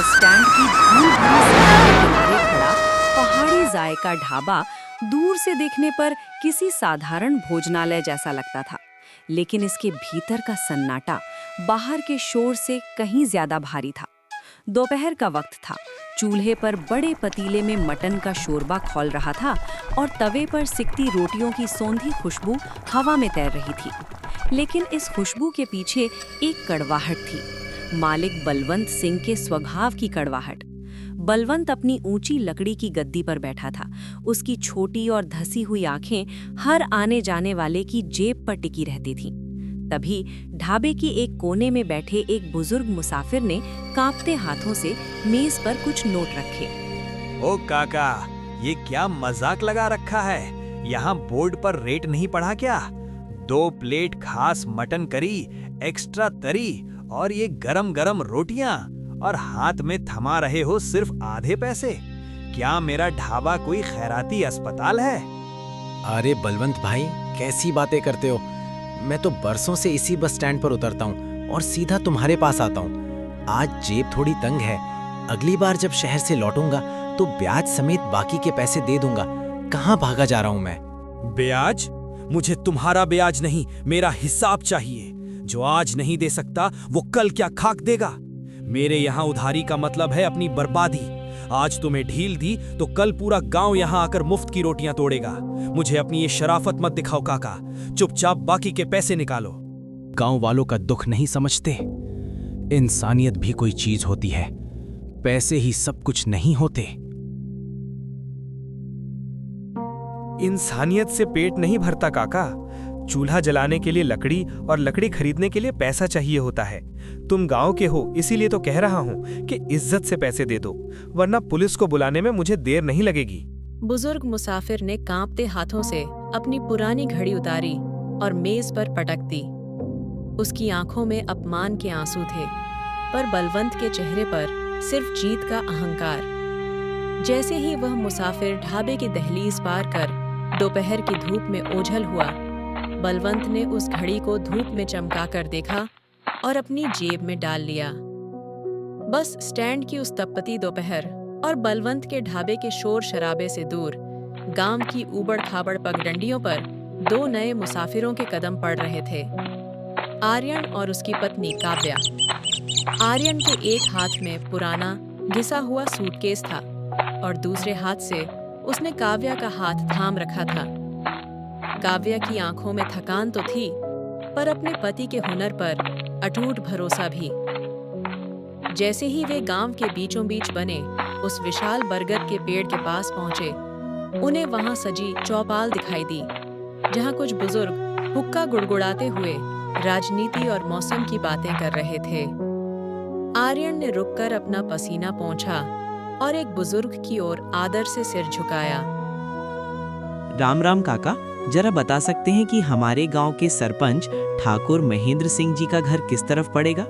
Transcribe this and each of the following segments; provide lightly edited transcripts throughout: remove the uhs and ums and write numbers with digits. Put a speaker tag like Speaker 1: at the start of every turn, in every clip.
Speaker 1: Stand की धूल भरी सड़क के किनारे खड़ा पहाड़ी जायका ढाबा दूर से देखने पर किसी साधारण भोजनालय जैसा लगता था, लेकिन इसके भीतर का सन्नाटा बाहर के शोर से कहीं ज्यादा भारी था। दोपहर का वक्त था। चूल्हे पर बड़े पतीले में मटन का शोरबा खौल रहा था और तवे पर सिकती रोटियों की सौंधी खुशबू हवा में तैर रही थी। लेकिन इस खुशबू के पीछे एक कड़वाहट थी, मालिक बलवंत सिंह के स्वभाव की कड़वाहट। बलवंत अपनी ऊंची लकड़ी की गद्दी पर बैठा था। उसकी छोटी और धसी हुई आंखें हर आने जाने वाले की जेब पर टिकी रहती थीं। तभी ढाबे की एक कोने में बैठे एक बुजुर्ग मुसाफिर ने कांपते हाथों से मेज पर कुछ नोट रखे।
Speaker 2: ओ काका, ये क्या मजाक लगा रखा है? यहाँ बोर्ड पर रेट नहीं पढ़ा क्या? 2 प्लेट खास मटन करी, एक्स्ट्रा तरी और ये गरम गरम रोटियां, और हाथ में थमा रहे हो सिर्फ आधे पैसे। क्या मेरा ढाबा कोई खैराती अस्पताल है?
Speaker 3: अरे बलवंत भाई, कैसी बातें करते हो? मैं तो बरसों से इसी बस स्टैंड पर उतरता हूँ और सीधा तुम्हारे पास आता हूँ। आज जेब थोड़ी तंग है। अगली बार जब शहर से लौटूंगा तो ब्याज समेत बाकी के पैसे दे दूंगा। कहाँ भागा जा रहा हूँ मैं?
Speaker 2: ब्याज? मुझे तुम्हारा ब्याज नहीं, मेरा हिसाब चाहिए। जो आज नहीं दे सकता वो कल क्या खाक देगा? मेरे यहाँ उधारी का मतलब है अपनी बर्बादी। आज तुम्हें ढील दी तो कल पूरा गांव यहाँ आकर मुफ्त की रोटियां तोड़ेगा। मुझे अपनी ये शराफत मत दिखाओ काका, चुपचाप बाकी के पैसे निकालो।
Speaker 3: गांव वालों का दुख नहीं समझते? इंसानियत भी कोई चीज होती है, पैसे ही सब कुछ नहीं होते।
Speaker 2: इंसानियत से पेट नहीं भरता काका। चूल्हा जलाने के लिए लकड़ी और लकड़ी खरीदने के लिए पैसा चाहिए होता है। तुम गांव के हो, इसीलिए तो कह रहा हूँ कि इज्जत से पैसे दे दो, वरना पुलिस को बुलाने में मुझे देर नहीं लगेगी।
Speaker 4: बुजुर्ग मुसाफिर ने कांपते हाथों से अपनी पुरानी घड़ी उतारी और मेज पर पटक दी। उसकी आंखों में अपमान के आंसू थे, पर बलवंत के चेहरे पर सिर्फ जीत का अहंकार। जैसे ही वह मुसाफिर ढाबे की दहलीज पार कर दोपहर की धूप में ओझल हुआ, बलवंत ने उस घड़ी को धूप में चमकाकर देखा और अपनी जेब में डाल लिया। बस स्टैंड की उस तपती दोपहर और बलवंत के ढाबे के शोर शराबे से दूर गांव की ऊबड़ खाबड़ पगडंडियों पर 2 नए मुसाफिरों के कदम पड़ रहे थे, आर्यन और उसकी पत्नी काव्या। आर्यन के एक हाथ में पुराना घिसा हुआ सूटकेस था और दूसरे हाथ से उसने काव्या का हाथ थाम रखा था। काव्या की आंखों में थकान तो थी, पर अपने पति के हुनर पर अटूट भरोसा भी। जैसे ही वे गांव के बीचों बीच बने उस विशाल बरगद के पेड़ के पास पहुंचे, उन्हें वहां सजी चौपाल दिखाई दी, जहां कुछ बुजुर्ग हुक्का गुड़गुड़ाते हुए राजनीति और मौसम की बातें कर रहे थे। आर्यन ने रुककर अपना पसीना पोंछा और एक बुजुर्ग की ओर आदर से सिर झुकाया।
Speaker 5: राम राम काका, जरा बता सकते हैं कि हमारे गांव के सरपंच ठाकुर महेंद्र सिंह जी का घर किस तरफ पड़ेगा?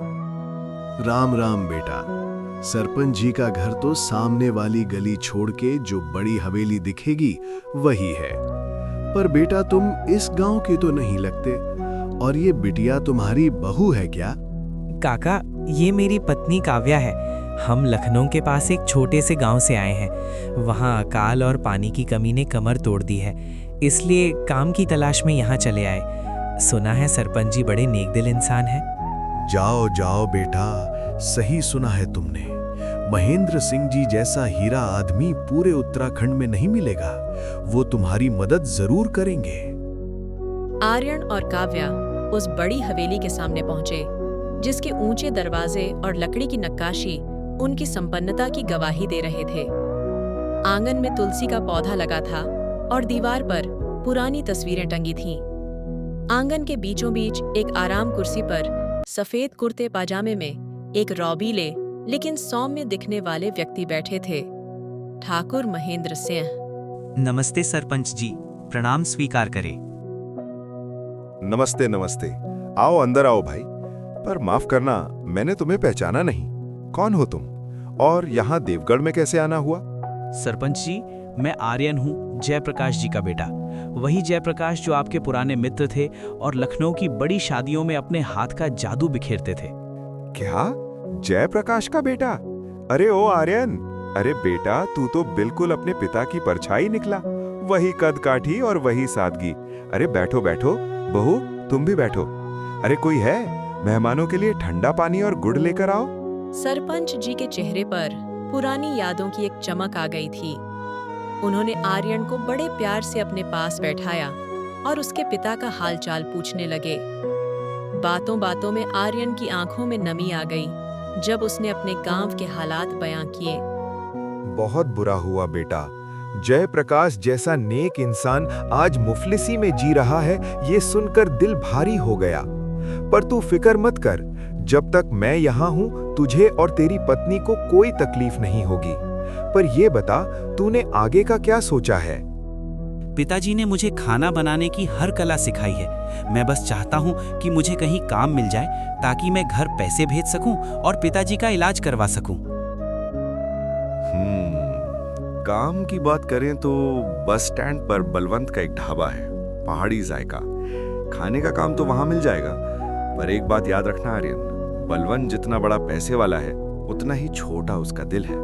Speaker 6: राम राम बेटा, सरपंच जी का घर तो सामने वाली गली छोड़ के जो बड़ी हवेली दिखेगी वही है। पर बेटा तुम इस गांव के तो नहीं लगते, और ये बिटिया तुम्हारी बहू है क्या?
Speaker 7: काका, ये मेरी पत्नी काव्या है। हम लखनऊ के पास एक छोटे से गांव से आए हैं। वहाँ अकाल और पानी की कमी ने कमर तोड़ दी है, इसलिए काम की तलाश में यहाँ चले आए। सुना है सरपंच जी बड़े नेकदिल इंसान हैं।
Speaker 6: जाओ जाओ बेटा, सही सुना है तुमने। महेंद्र सिंह जी जैसा हीरा आदमी पूरे उत्तराखंड में नहीं मिलेगा। वो तुम्हारी मदद जरूर करेंगे।
Speaker 4: आर्यन और काव्या उस बड़ी हवेली के सामने पहुंचे, जिसके ऊंचे दरवाजे और लकड़ी की नक्काशी उनकी संपन्नता की गवाही दे रहे थे। आंगन में तुलसी का पौधा लगा था और दीवार पर पुरानी तस्वीरें टंगी थीं। आंगन के बीचों बीच एक आराम कुर्सी पर सफेद कुर्ते पाजामे में एक रौबीले लेकिन सौम्य दिखने वाले व्यक्ति बैठे थे, ठाकुर महेंद्र सिंह।
Speaker 5: नमस्ते सरपंच जी, प्रणाम स्वीकार करें।
Speaker 8: नमस्ते नमस्ते, आओ अंदर आओ भाई। पर माफ करना, मैंने तुम्हें पहचाना नहीं। कौन हो तुम, और यहाँ देवगढ़ में कैसे आना हुआ?
Speaker 5: सरपंच जी, मैं आर्यन हूँ, जयप्रकाश जी का बेटा। वही जयप्रकाश जो आपके पुराने मित्र थे और लखनऊ की बड़ी शादियों में अपने हाथ का जादू बिखेरते थे।
Speaker 8: क्या? जयप्रकाश का बेटा? अरे ओ आर्यन, अरे बेटा तू तो बिल्कुल अपने पिता की परछाई निकला। वही कद काठी और वही सादगी। अरे बैठो बैठो, बहू तुम भी बैठो। अरे कोई है? मेहमानों के लिए ठंडा पानी और गुड़ लेकर आओ।
Speaker 4: सरपंच जी के चेहरे पर पुरानी यादों की एक चमक आ गई थी। उन्होंने आर्यन को बड़े प्यार से अपने पास बैठाया और उसके पिता का हालचाल पूछने लगे। बातों बातों में आर्यन की आंखों में नमी आ गई जब उसने अपने गांव के हालात बयां किए।
Speaker 8: बहुत बुरा हुआ बेटा। जयप्रकाश जैसा नेक इंसान आज मुफलिसी में जी रहा है, ये सुनकर दिल भारी हो गया। पर तू फिक्र मत कर, जब तक मैं यहाँ हूँ तुझे और तेरी पत्नी को कोई तकलीफ नहीं होगी। पर ये बता, तूने आगे का क्या सोचा है?
Speaker 5: पिताजी ने मुझे खाना बनाने की हर कला सिखाई है। मैं बस चाहता हूँ कि मुझे कहीं काम मिल जाए ताकि मैं घर पैसे भेज सकूं और पिताजी का इलाज करवा सकूं।
Speaker 8: काम की बात करें तो बस स्टैंड पर बलवंत का एक ढाबा है, पहाड़ी जायका। खाने का काम तो वहां मिल जाएगा। पर एक बात याद रखना आर्यन, बलवंत जितना बड़ा पैसे वाला है उतना ही छोटा उसका दिल है।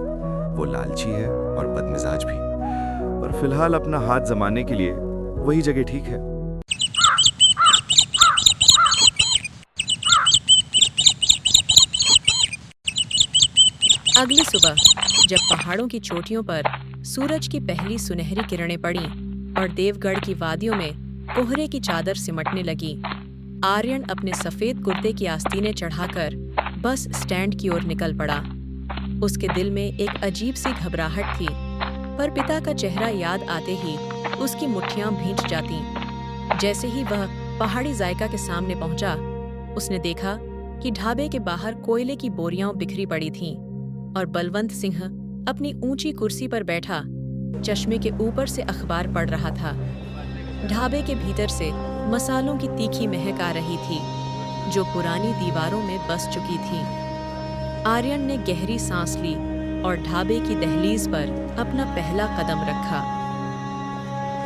Speaker 8: वो लालची है और बदमिजाज भी। पर फिलहाल अपना हाथ जमाने के लिए वही जगह ठीक है।
Speaker 4: अगली सुबह जब पहाड़ों की चोटियों पर सूरज की पहली सुनहरी किरणें पड़ी और देवगढ़ की वादियों में कोहरे की चादर सिमटने लगी, आर्यन अपने सफेद कुर्ते की आस्तीनें चढ़ाकर बस स्टैंड की ओर निकल पड़ा। उसके दिल में एक अजीब सी घबराहट थी, पर पिता का चेहरा याद आते ही उसकी मुट्ठियां भींच जाती। जैसे ही वह पहाड़ी जायका के सामने पहुंचा, उसने देखा कि ढाबे के बाहर कोयले की बोरियां बिखरी पड़ी थीं और बलवंत सिंह अपनी ऊंची कुर्सी पर बैठा चश्मे के ऊपर से अखबार पढ़ रहा था। ढाबे के भीतर से मसालों की तीखी महक आ रही थी जो पुरानी दीवारों में बस चुकी थी। आर्यन ने गहरी सांस ली और ढाबे की दहलीज पर अपना पहला कदम रखा।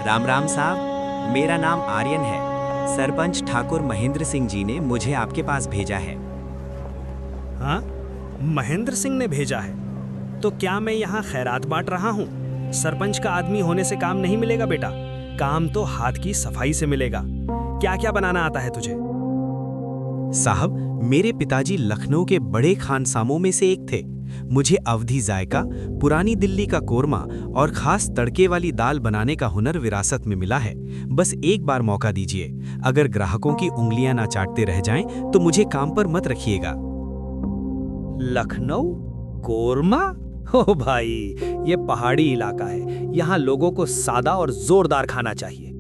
Speaker 5: राम राम साहब, मेरा नाम आर्यन है। सरपंच ठाकुर महेंद्र सिंह जी ने मुझे आपके पास भेजा है।
Speaker 2: हाँ, महेंद्र सिंह ने भेजा है? तो क्या मैं यहाँ खैरात बांट रहा हूँ? सरपंच का आदमी होने से काम नहीं मिलेगा बेटा, काम तो हाथ की सफाई से मिलेगा। क्या क्या बनाना आता है तुझे?
Speaker 5: साहब, मेरे पिताजी लखनऊ के बड़े खानसामों में से एक थे। मुझे अवधी जायका, पुरानी दिल्ली का कोरमा और खास तड़के वाली दाल बनाने का हुनर विरासत में मिला है। बस एक बार मौका दीजिए। अगर ग्राहकों की उंगलियां ना चाटते रह जाएं, तो मुझे काम पर मत रखिएगा।
Speaker 2: लखनऊ कोरमा? ओ भाई, ये पहाड़ी इलाका है, यहाँ लोगों को सादा और जोरदार खाना चाहिए।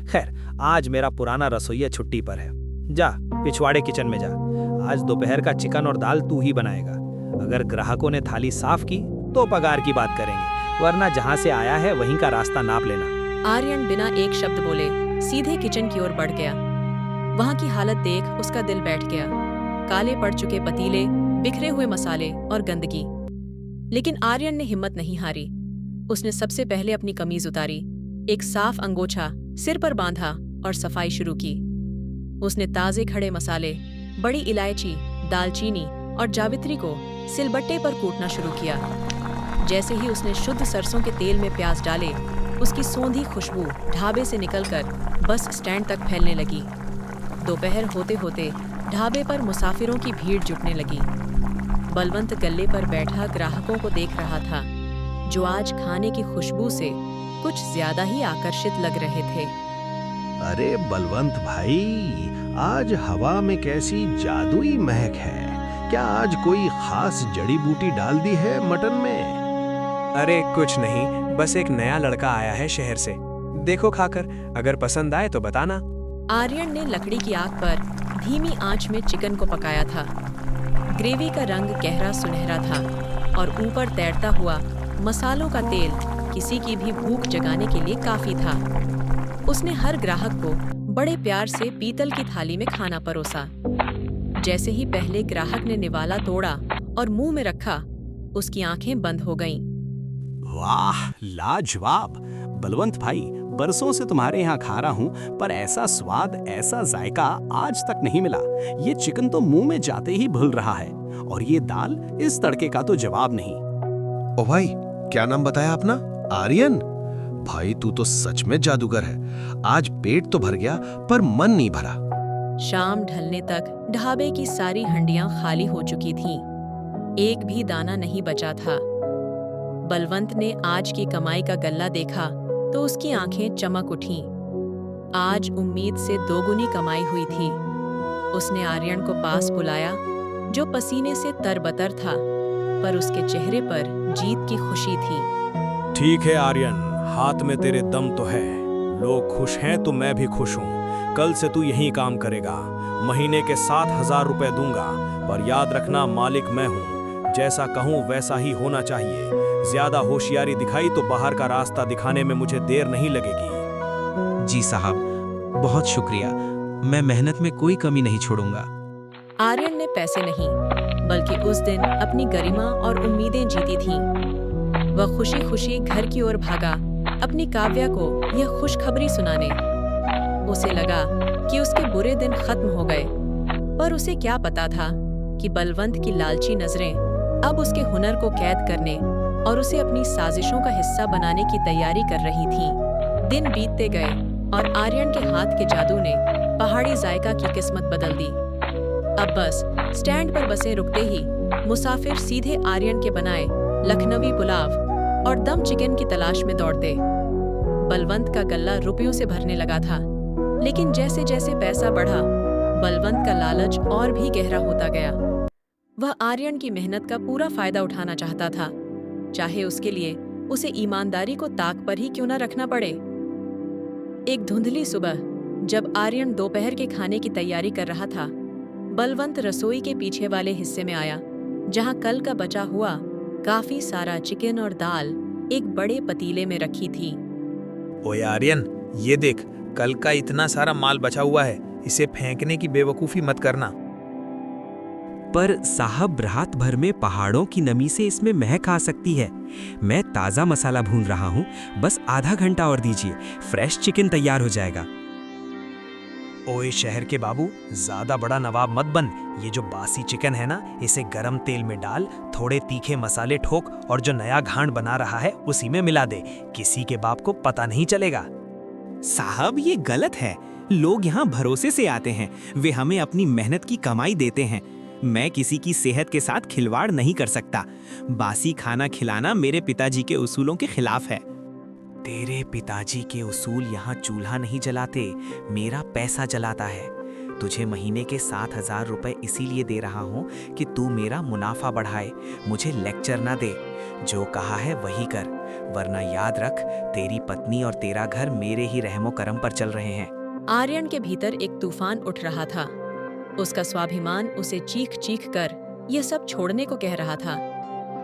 Speaker 2: खैर, आज मेरा पुराना रसोइया छुट्टी पर है। जा पिछवाड़े किचन में जा। आज दोपहर का चिकन और दाल तू ही बनाएगा। अगर ग्राहकों ने थाली साफ की तो पगार की बात करेंगे, वरना जहाँ से आया है वहीं का रास्ता नाप लेना।
Speaker 4: आर्यन बिना एक शब्द बोले सीधे किचन की ओर बढ़ गया। वहां की हालत देख उसका दिल बैठ गया। काले पड़ चुके पतीले, बिखरे हुए मसाले और गंदगी। लेकिन आर्यन ने हिम्मत नहीं हारी। उसने सबसे पहले अपनी कमीज उतारी, एक साफ अंगोछा सिर पर बांधा और सफाई शुरू की। उसने ताजे खड़े मसाले, बड़ी इलायची, दालचीनी और जावित्री को सिलबट्टे पर कूटना शुरू किया। जैसे ही उसने शुद्ध सरसों के तेल में प्याज डाले, उसकी सौंधी खुशबू ढाबे से निकलकर बस स्टैंड तक फैलने लगी। दोपहर होते होते ढाबे पर मुसाफिरों की भीड़ जुटने लगी। बलवंत गल्ले पर बैठा ग्राहकों को देख रहा था, जो आज खाने की खुशबू से कुछ ज्यादा ही आकर्षित लग रहे थे।
Speaker 6: अरे बलवंत भाई, आज हवा में कैसी जादुई महक है। क्या आज कोई खास जड़ी बूटी डाल दी है मटन में?
Speaker 7: अरे कुछ नहीं, बस एक नया लड़का आया है शहर से। देखो खाकर, अगर पसंद आए तो बताना।
Speaker 4: आर्यन ने लकड़ी की आग पर धीमी आंच में चिकन को पकाया था। ग्रेवी का रंग गहरा सुनहरा था और ऊपर तैरता हुआ मसालों का तेल किसी की भी भूख जगाने के लिए काफी था। उसने हर ग्राहक को बड़े प्यार से पीतल की थाली में खाना परोसा। जैसे ही पहले ग्राहक ने निवाला तोड़ा और मुंह में रखा, उसकी आंखें बंद हो गईं।
Speaker 5: वाह, लाजवाब! बलवंत भाई, बरसों से तुम्हारे यहाँ खा रहा हूँ, पर ऐसा स्वाद, ऐसा जायका आज तक नहीं मिला। ये चिकन तो मुंह में जाते ही भुल रहा है, और ये दाल, इस तड़के का तो जवाब नहीं।
Speaker 6: ओ भाई, क्या नाम बताया अपना? आर्यन? भाई तू तो सच में जादूगर है। आज पेट तो भर गया पर मन नहीं भरा।
Speaker 4: शाम ढलने तक ढाबे की सारी हंडियां खाली हो चुकी थीं। एक भी दाना नहीं बचा था। बलवंत ने आज की कमाई का गल्ला देखा तो उसकी आंखें चमक उठीं। आज उम्मीद से दोगुनी कमाई हुई थी। उसने आर्यन को पास बुलाया, जो पसीने से तरबतर था, पर उसके चेहरे पर जीत की खुशी थी।
Speaker 2: ठीक है आर्यन, हाथ में तेरे दम तो है। लोग खुश हैं तो मैं भी खुश हूँ। कल से तू यहीं काम करेगा। महीने के 7,000 रुपए दूंगा, पर याद रखना मालिक मैं हूँ। जैसा कहूँ वैसा ही होना चाहिए। ज्यादा होशियारी दिखाई तो बाहर का रास्ता दिखाने में मुझे देर नहीं लगेगी।
Speaker 5: जी साहब, बहुत शुक्रिया। मैं मेहनत में कोई कमी नहीं छोड़ूंगा।
Speaker 4: आर्यन ने पैसे नहीं, बल्कि उस दिन अपनी गरिमा और उम्मीदें जीती थीं। वह खुशी खुशी घर की ओर भागा, अपनी काव्या को यह खुशखबरी सुनाने। उसे लगा कि उसके बुरे दिन खत्म हो गए, पर उसे क्या पता था कि बलवंत की लालची नजरें अब उसके हुनर को कैद करने और उसे अपनी साजिशों का हिस्सा बनाने की तैयारी कर रही थीं। दिन बीतते गए और आर्यन के हाथ के जादू ने पहाड़ी जायका की किस्मत बदल दी। अब बस स्टैंड पर बसें रुकते ही मुसाफिर सीधे आर्यन के बनाए लखनवी पुलाव और दम चिकन की तलाश में दौड़ते। बलवंत का गल्ला रुपयों से भरने लगा था, लेकिन जैसे जैसे पैसा बढ़ा, बलवंत का लालच और भी गहरा होता गया। वह आर्यन की मेहनत का पूरा फायदा उठाना चाहता था, चाहे उसके लिए उसे ईमानदारी को ताक पर ही क्यों न रखना पड़े। एक धुंधली सुबह, जब आर्यन दोपहर के खाने की तैयारी कर रहा था, बलवंत रसोई के पीछे वाले हिस्से में आया, जहां कल का बचा हुआ काफी सारा चिकन और दाल एक बड़े पतीले में रखी थी।
Speaker 9: ओए आर्यन, ये देख, कल का इतना सारा माल बचा हुआ है। इसे फेंकने की बेवकूफी मत करना।
Speaker 5: पर साहब, रात भर में पहाड़ों की नमी से इसमें महक आ सकती है। मैं ताज़ा मसाला भून रहा हूँ, बस आधा घंटा और दीजिए, फ्रेश चिकन तैयार हो जाएगा।
Speaker 9: ओए शहर के बाबू, ज्यादा बड़ा नवाब मत बन। ये जो बासी चिकन है ना, इसे गरम तेल में डाल, थोड़े तीखे मसाले ठोक और जो नया घाट बना रहा है उसी में मिला दे। किसी के बाप को पता नहीं चलेगा।
Speaker 7: साहब, ये गलत है। लोग यहाँ भरोसे से आते हैं, वे हमें अपनी मेहनत की कमाई देते हैं। मैं किसी की सेहत के साथ खिलवाड़ नहीं कर सकता। बासी खाना खिलाना मेरे पिताजी के उसूलों के खिलाफ है।
Speaker 5: तेरे पिताजी के उसूल यहाँ चूल्हा नहीं जलाते, मेरा पैसा जलाता है। तुझे महीने के 7,000 रुपए इसीलिए दे रहा हूँ कि तू मेरा मुनाफा बढ़ाए, मुझे लेक्चर ना दे। जो कहा है वही कर, वरना याद रख, तेरी पत्नी और तेरा घर मेरे ही रहमो करम पर चल रहे हैं।
Speaker 4: आर्यन के भीतर एक तूफान उठ रहा था। उसका स्वाभिमान उसे चीख चीख कर यह सब छोड़ने को कह रहा था,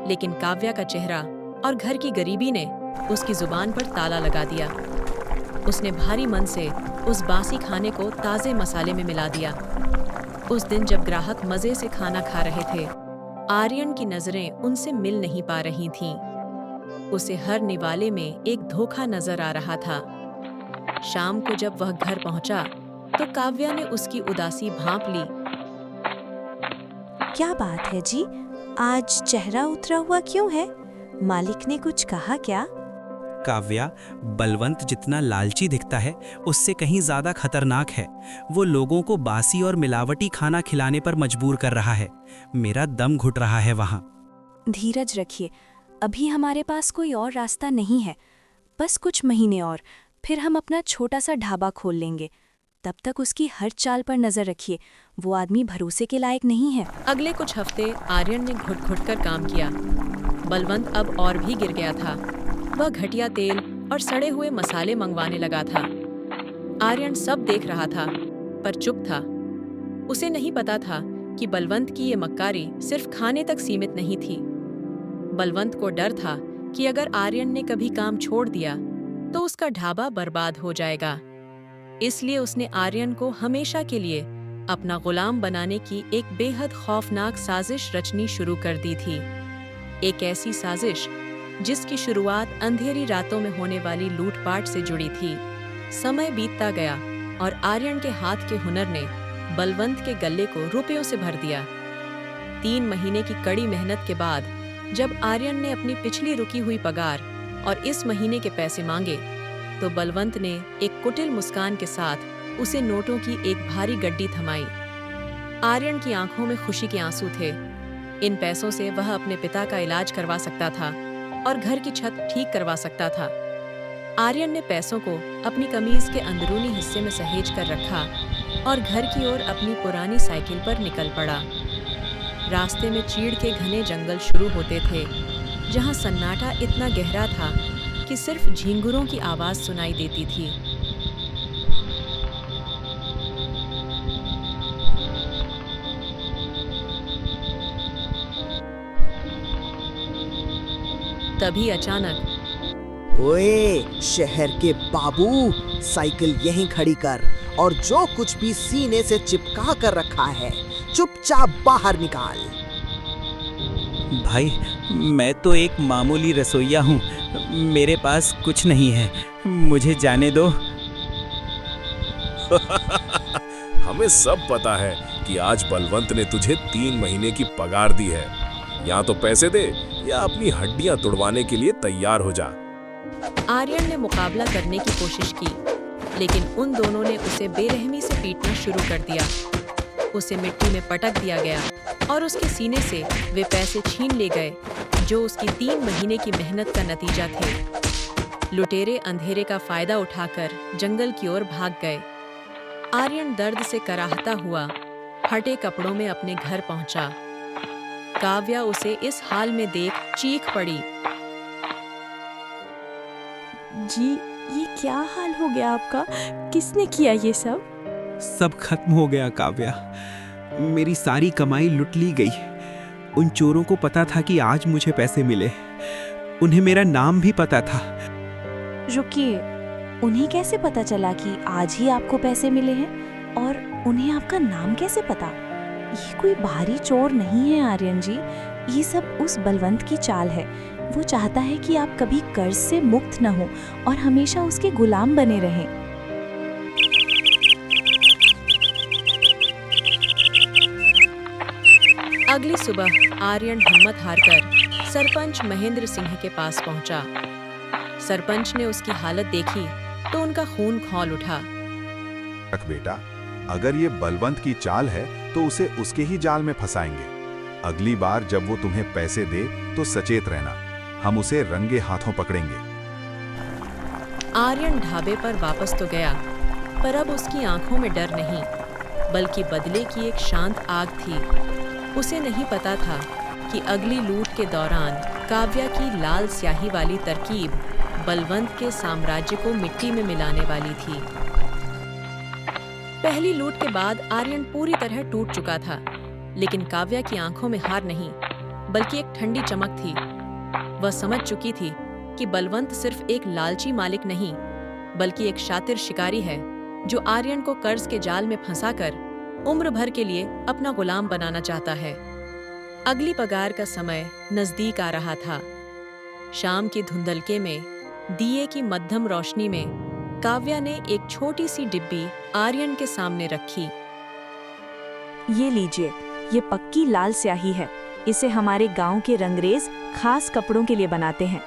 Speaker 4: लेकिन काव्या का चेहरा और घर की गरीबी ने उसकी जुबान पर ताला लगा दिया। उसने भारी मन से उस बासी खाने को ताजे मसाले में मिला दिया। उस दिन जब ग्राहक मजे से खाना खा रहे थे, आर्यन की नजरें उनसे मिल नहीं पा रही थीं। उसे हर निवाले में एक धोखा नजर आ रहा था। शाम को जब वह घर पहुंचा तो काव्या ने उसकी उदासी भांप ली।
Speaker 10: क्या बात है जी, आज चेहरा उतरा हुआ क्यों है? मालिक ने कुछ कहा क्या?
Speaker 5: काव्या, बलवंत जितना लालची दिखता है उससे कहीं ज्यादा खतरनाक है। वो लोगों को बासी और मिलावटी खाना खिलाने पर मजबूर कर रहा है। मेरा दम घुट रहा है वहाँ।
Speaker 10: धीरज रखिए, अभी हमारे पास कोई और रास्ता नहीं है। बस कुछ महीने और, फिर हम अपना छोटा सा ढाबा खोल लेंगे। तब तक उसकी हर चाल पर नजर रखिए, वो आदमी भरोसे के लायक नहीं है।
Speaker 4: अगले कुछ हफ्ते आर्यन ने घुट घुट कर काम किया। बलवंत अब और भी गिर गया था। वह घटिया तेल और सड़े हुए मसाले मंगवाने लगा था। आर्यन सब देख रहा था, पर चुप था। उसे नहीं पता था कि बलवंत की ये मक्कारी सिर्फ खाने तक सीमित नहीं थी। बलवंत को डर था कि अगर आर्यन ने कभी काम छोड़ दिया तो उसका ढाबा बर्बाद हो जाएगा। इसलिए उसने आर्यन को हमेशा के लिए अपना गुलाम बनाने की एक बेहद खौफनाक साजिश रचनी शुरू कर दी थी। एक ऐसी साजिश जिसकी शुरुआत अंधेरी रातों में होने वाली लूटपाट से जुड़ी थी। समय बीतता गया और आर्यन के हाथ के हुनर ने बलवंत के गले को रुपयों से भर दिया। 3 महीने की कड़ी मेहनत के बाद जब आर्यन ने अपनी पिछली रुकी हुई पगार और इस महीने के पैसे मांगे, तो बलवंत ने एक कुटिल मुस्कान के साथ उसे नोटों की एक भारी गड्डी थमाई। आर्यन की आंखों में खुशी के आंसू थे। इन पैसों से वह अपने पिता का इलाज करवा सकता था और घर की छत ठीक करवा सकता था। आर्यन ने पैसों को अपनी कमीज के अंदरूनी हिस्से में सहेज कर रखा और घर की ओर अपनी पुरानी साइकिल पर निकल पड़ा। रास्ते में चीड़ के घने जंगल शुरू होते थे, जहां सन्नाटा इतना गहरा था कि सिर्फ झींगुरों की आवाज सुनाई देती थी। तभी अचानक,
Speaker 11: ओए शहर के बाबू, साइकिल यहीं खड़ी कर और जो कुछ भी सीने से चिपका कर रखा है चुपचाप बाहर निकाल।
Speaker 7: भाई, मैं तो एक मामूली रसोइया हूँ, मेरे पास कुछ नहीं है, मुझे जाने दो।
Speaker 12: हमें सब पता है कि आज बलवंत ने तुझे 3 महीने की पगार दी है। या तो पैसे दे या अपनी हड्डियां तुड़वाने के लिए तैयार हो जा।
Speaker 4: आर्यन ने मुकाबला करने की कोशिश की, लेकिन उन दोनों ने उसे बेरहमी से पीटना शुरू कर दिया। उसे मिट्टी में पटक दिया गया और उसके सीने से वे पैसे छीन ले गए जो उसकी 3 महीने की मेहनत का नतीजा थे। लुटेरे अंधेरे का फायदा उठाकर जंगल की ओर भाग गए। आर्यन दर्द से कराहता हुआ फटे कपड़ों में अपने घर पहुंचा। काव्या उसे इस हाल में देख चीख पड़ी।
Speaker 10: जी, ये क्या हाल हो गया आपका? किसने किया ये सब?
Speaker 5: सब खत्म हो गया काव्या, मेरी सारी कमाई लुट ली गई। उन चोरों को पता था कि आज मुझे पैसे मिले, उन्हें मेरा नाम भी पता था।
Speaker 10: रुकिए, उन्हें कैसे पता चला कि आज ही आपको पैसे मिले हैं? और उन्हें आपका नाम कैसे पता? ये कोई बाहरी चोर नहीं है आर्यन जी, ये सब उस बलवंत की चाल है। वो चाहता है कि आप कभी कर्ज से मुक्त न हो और हमेशा उसके गुलाम बने रहें।
Speaker 4: अगली सुबह आर्यन हिम्मत हारकर सरपंच महेंद्र सिंह के पास पहुंचा। सरपंच ने उसकी हालत देखी तो उनका खून खौल उठा।
Speaker 8: बेटा, अगर ये बलवंत की चाल है तो उसे उसके ही जाल में फंसाएंगे। अगली बार जब वो तुम्हें पैसे दे तो सचेत रहना, हम उसे रंगे हाथों पकड़ेंगे।
Speaker 4: आर्यन ढाबे पर वापस तो गया, पर अब उसकी आंखों में डर नहीं, बल्कि बदले की एक शांत आग थी। उसे नहीं पता था कि अगली लूट के दौरान काव्या की लाल स्याही वाली तरकीब बलवंत के साम्राज्य को मिट्टी में मिलाने वाली थी। पहली लूट के बाद आर्यन पूरी तरह टूट चुका था, लेकिन काव्या की आंखों में हार नहीं, बल्कि एक ठंडी चमक थी। वह समझ चुकी थी कि बलवंत सिर्फ एक लालची मालिक नहीं, बल्कि एक शातिर शिकारी है जो आर्यन को कर्ज के जाल में फंसाकर उम्र भर के लिए अपना गुलाम बनाना चाहता है। अगली पगार का समय नजदीक आ रहा था। शाम की धुंधलके में दिए की मध्यम रोशनी में काव्या ने एक छोटी सी डिब्बी आर्यन के सामने रखी।
Speaker 10: ये लीजिए, ये पक्की लाल स्याही है। इसे हमारे गांव के रंगरेज खास कपड़ों के लिए बनाते हैं।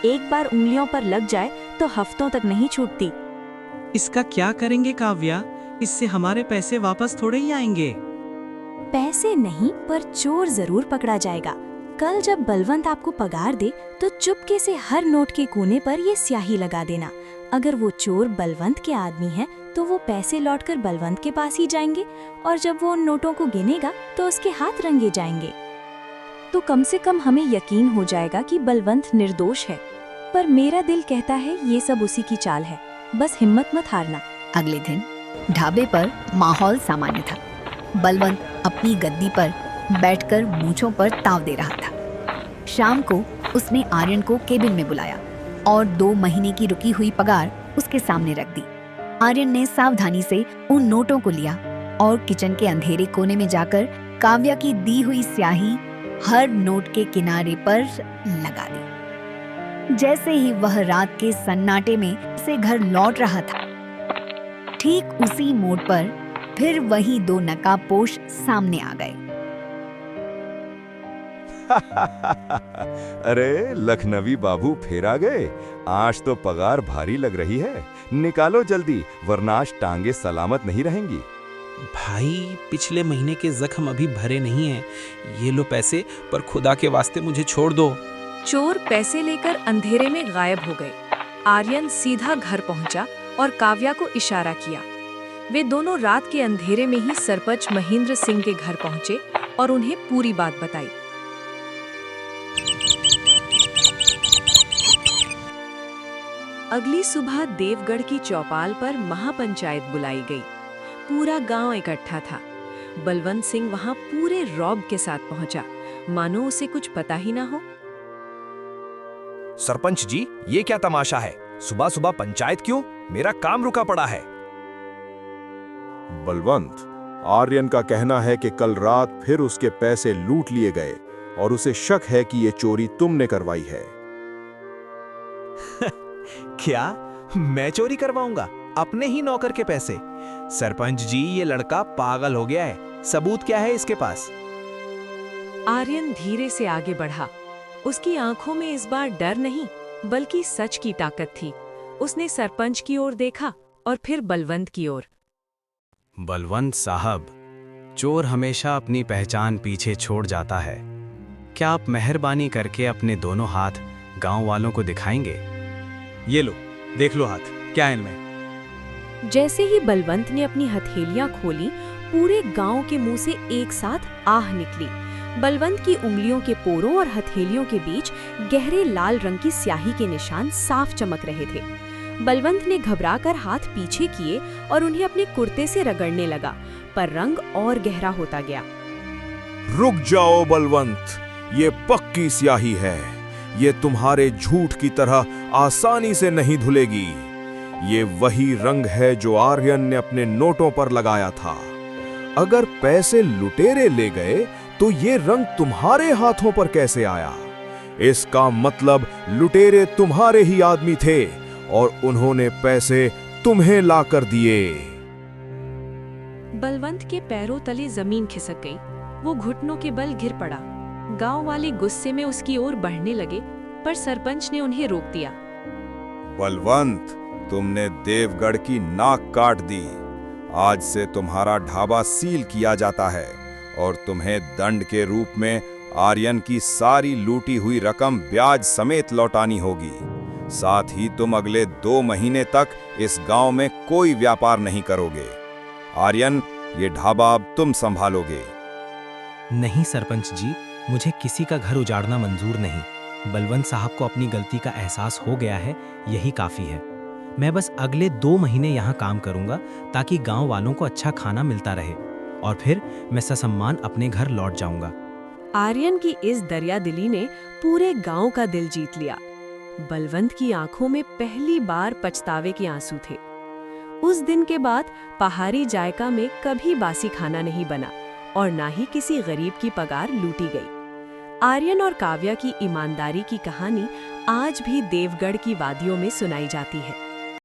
Speaker 10: एक बार उंगलियों पर लग जाए तो हफ्तों तक नहीं छूटती।
Speaker 7: इसका क्या करेंगे काव्या? इससे हमारे पैसे वापस थोड़े ही आएंगे।
Speaker 10: पैसे नहीं, पर चोर जरूर पकड़ा जाएगा। कल जब बलवंत आपको पगार दे तो चुपके से हर नोट के कोने पर ये स्याही लगा देना। अगर वो चोर बलवंत के आदमी है तो वो पैसे लौटकर बलवंत के पास ही जाएंगे, और जब वो उन नोटों को गिनेगा तो उसके हाथ रंगे जाएंगे। तो कम से कम हमें यकीन हो जाएगा कि बलवंत निर्दोष है। पर मेरा दिल कहता है ये सब उसी की चाल है। बस हिम्मत मत हारना।
Speaker 13: अगले दिन ढाबे पर माहौल सामान्य था। बलवंत अपनी गद्दी पर बैठकर मूंछों पर ताव दे रहा था। शाम को उसने आर्यन को केबिन में बुलाया और 2 महीने की रुकी हुई पगार उसके सामने रख दी। आर्यन ने सावधानी से उन नोटों को लिया और किचन के अंधेरे कोने में जाकर काव्या की दी हुई स्याही हर नोट के किनारे पर लगा दी। जैसे ही वह रात के सन्नाटे में से घर लौट रहा था, ठीक उसी मोड़ पर फिर वही 2 नकाबपोश सामने आ गए।
Speaker 8: अरे लखनवी बाबू फिर आ गए। आज तो पगार भारी लग रही है। निकालो जल्दी, वरना आज टांगे सलामत नहीं रहेंगी।
Speaker 9: भाई, पिछले महीने के जख्म अभी भरे नहीं हैं। ये लो पैसे, पर खुदा के वास्ते मुझे छोड़ दो।
Speaker 1: चोर पैसे लेकर अंधेरे में गायब हो गए। आर्यन सीधा घर पहुंचा और काव्या को इशारा किया। वे दोनों रात के अंधेरे में ही सरपंच महेंद्र सिंह के घर पहुंचे और उन्हें पूरी बात बताई। अगली सुबह देवगढ़ की चौपाल पर महापंचायत बुलाई गई। पूरा गांव इकट्ठा था। बलवंत सिंह वहां पूरे रौब के साथ पहुंचा, मानो उसे कुछ पता ही ना हो।
Speaker 2: सरपंच जी, ये क्या तमाशा है? सुबह सुबह पंचायत क्यों? मेरा काम रुका पड़ा है।
Speaker 14: बलवंत, आर्यन का कहना है कि कल रात फिर उसके पैसे लूट लिए गए और उसे शक है कि ये चोरी तुमने करवाई है।
Speaker 2: क्या मैं चोरी करवाऊंगा अपने ही नौकर के पैसे? सरपंच जी, ये लड़का पागल हो गया है। सबूत क्या है इसके पास?
Speaker 1: आर्यन धीरे से आगे बढ़ा। उसकी आंखों में इस बार डर नहीं, बल्कि सच की ताकत थी। उसने सरपंच की ओर देखा और फिर बलवंत की ओर।
Speaker 3: बलवंत साहब, चोर हमेशा अपनी पहचान पीछे छोड़ जाता है। क्या आप मेहरबानी करके अपने दोनों हाथ गांव वालों को दिखाएंगे?
Speaker 2: ये लो, देख लो हाथ, क्या है इनमें?
Speaker 1: जैसे ही बलवंत ने अपनी हथेलियां खोली, पूरे गांव के मुंह से एक साथ आह निकली। बलवंत की उंगलियों के पोरों और हथेलियों के बीच गहरे लाल रंग की स्याही के निशान साफ चमक रहे थे। बलवंत ने घबराकर हाथ पीछे किए और उन्हें अपने कुर्ते से रगड़ने लगा, पर रंग और गहरा होता गया।
Speaker 14: रुक जाओ बलवंत, ये पक्की स्याही है। ये तुम्हारे झूठ की तरह आसानी से नहीं धुलेगी। ये वही रंग है जो आर्यन ने अपने नोटों पर लगाया था। अगर पैसे लुटेरे ले गए तो ये रंग तुम्हारे हाथों पर कैसे आया? इसका मतलब लुटेरे तुम्हारे ही आदमी थे और उन्होंने पैसे तुम्हें लाकर दिए।
Speaker 1: बलवंत के पैरों तले जमीन खिसक गई। वो घुटनों के बल गिर पड़ा। गांव वाले गुस्से में उसकी ओर बढ़ने लगे, पर सरपंच ने उन्हें रोक दिया।
Speaker 14: बलवंत, तुमने देवगढ़ की नाक काट दी। आज से तुम्हारा ढाबा सील किया जाता है और तुम्हें दंड के रूप में आर्यन की सारी लूटी हुई रकम ब्याज समेत लौटानी होगी। साथ ही तुम अगले 2 महीने तक इस गांव में कोई व्यापार नहीं करोगे। आर्यन, ये ढाबा अब तुम संभालोगे।
Speaker 7: नहीं सरपंच जी, मुझे किसी का घर उजाड़ना मंजूर नहीं। बलवंत साहब को अपनी गलती का एहसास हो गया है, यही काफी है। मैं बस अगले 2 महीने यहाँ काम करूंगा ताकि गांव वालों को अच्छा खाना मिलता रहे, और फिर मैं ससम्मान अपने घर लौट जाऊंगा।
Speaker 1: आर्यन की इस दरियादिली ने पूरे गांव का दिल जीत लिया। बलवंत की आंखों में पहली बार पछतावे के आंसू थे। उस दिन के बाद पहाड़ी जायका में कभी बासी खाना नहीं बना और ना ही किसी गरीब की पगार लूटी गई। आर्यन और काव्या की ईमानदारी की कहानी आज भी देवगढ़ की वादियों में सुनाई जाती है।